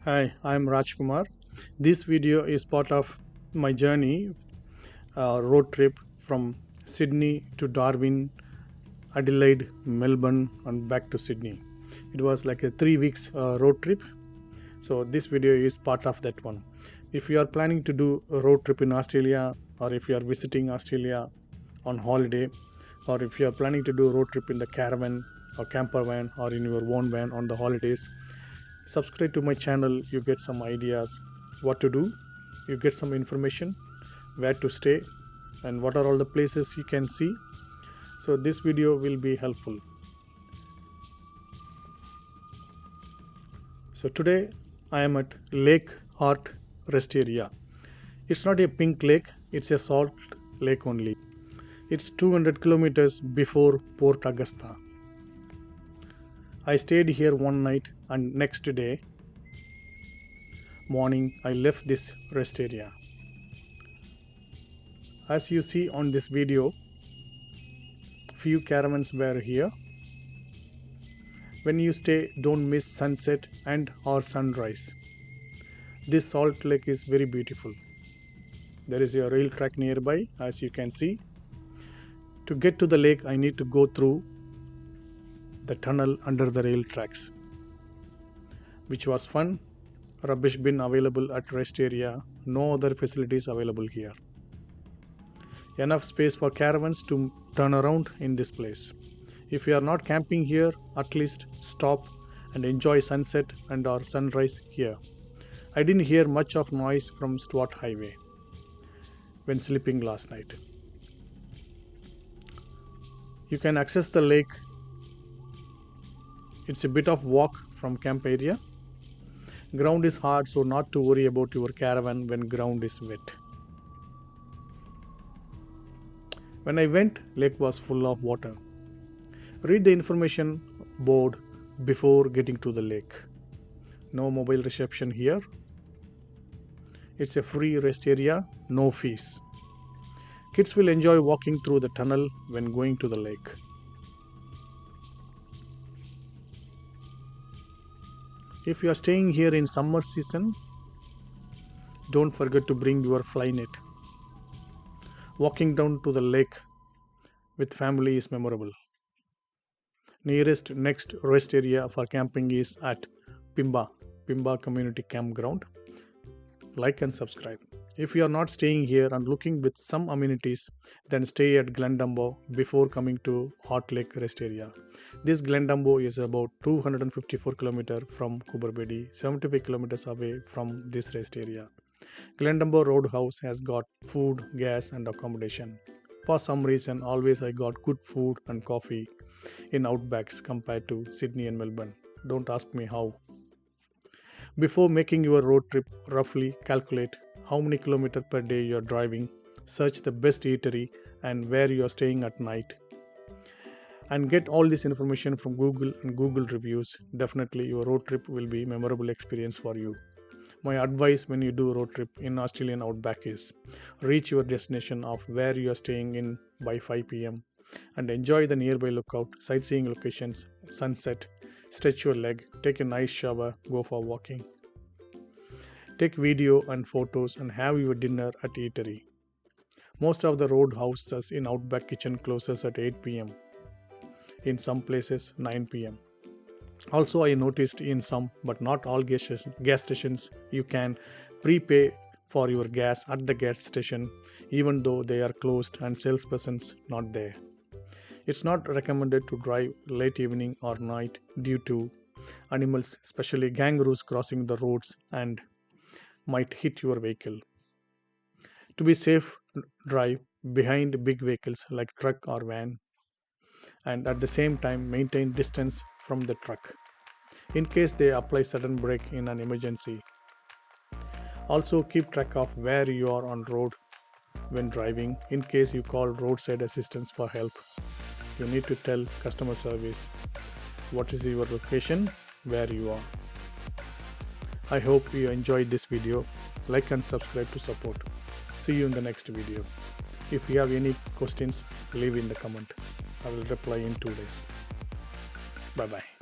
Hi, I'm Rajkumar. This video is part of my journey, road trip from Sydney to Darwin, Adelaide, Melbourne, and back to Sydney. It was like a 3 weeks road trip. So this video is part of that one. If you are planning to do a road trip in Australia, or if you are visiting Australia on holiday, or if you are planning to do a road trip in the caravan or camper van or in your own van on the holidays, subscribe to my channel. You get some ideas what to do, you get some information where to stay and what are all the places you can see. So this video will be helpful. So today I am at Lake HART Rest area. It's not a pink lake, it's a salt lake only. It's 200 kilometers before Port Augusta. I stayed here one night and next day morning I left this rest area. As you see on this video, few caravans were here. When you stay, don't miss sunset and or sunrise. This salt lake is very beautiful. There is a rail track nearby, as you can see. To get to the lake, I need to go through the tunnel under the rail tracks, which was fun. Rubbish bin available at rest area. No other facilities available here. Enough space for caravans to turn around in this place. If you are not camping here, at least stop and enjoy sunset and or sunrise here. I didn't hear much of noise from Stuart Highway when sleeping last night. You can access the lake. It's a bit of walk from camp area. Ground is hard, so not to worry about your caravan when ground is wet. When I went, lake was full of water. Read the information board before getting to the lake. No mobile reception here. It's a free rest area, no fees. Kids will enjoy walking through the tunnel when going to the lake. If you are staying here in summer season, don't forget to bring your fly net. Walking down to the lake with family is memorable. Next rest area for camping is at Pimba Community Campground. Like and subscribe. If you are not staying here and looking with some amenities, then stay at Glendumbo before coming to HART Lake Rest area. This Glendumbo is about 254 km from Coober Pedy, 75 km away from this rest area. Glendumbo Roadhouse has got food, gas and accommodation. For some reason, always I got good food and coffee in Outbacks compared to Sydney and Melbourne. Don't ask me how. Before making your road trip, roughly calculate how many kilometers per day you are driving, search the best eatery and where you are staying at night, and get all this information from Google and Google reviews. Definitely your road trip will be a memorable experience for you. My advice when you do road trip in Australian Outback is reach your destination of where you are staying in by 5 p.m. and enjoy the nearby lookout, sightseeing locations, sunset, stretch your leg, take a nice shower, go for walking. Take video and photos and have your dinner at eatery. Most of the roadhouses in Outback kitchen closes at 8 p.m. In some places 9 p.m. Also, I noticed in some but not all gas stations you can prepay for your gas at the gas station even though they are closed and salespersons not there. It's not recommended to drive late evening or night due to animals, especially kangaroos crossing the roads and might hit your vehicle. To be safe, drive behind big vehicles like truck or van, and at the same time maintain distance from the truck in case they apply sudden brake in an emergency. Also keep track of where you are on road when driving. In case you call roadside assistance for help, you need to tell customer service what is your location, where you are. I hope you enjoyed this video. Like and subscribe to support. See you in the next video. If you have any questions, leave in the comment. I will reply in 2 days. Bye bye.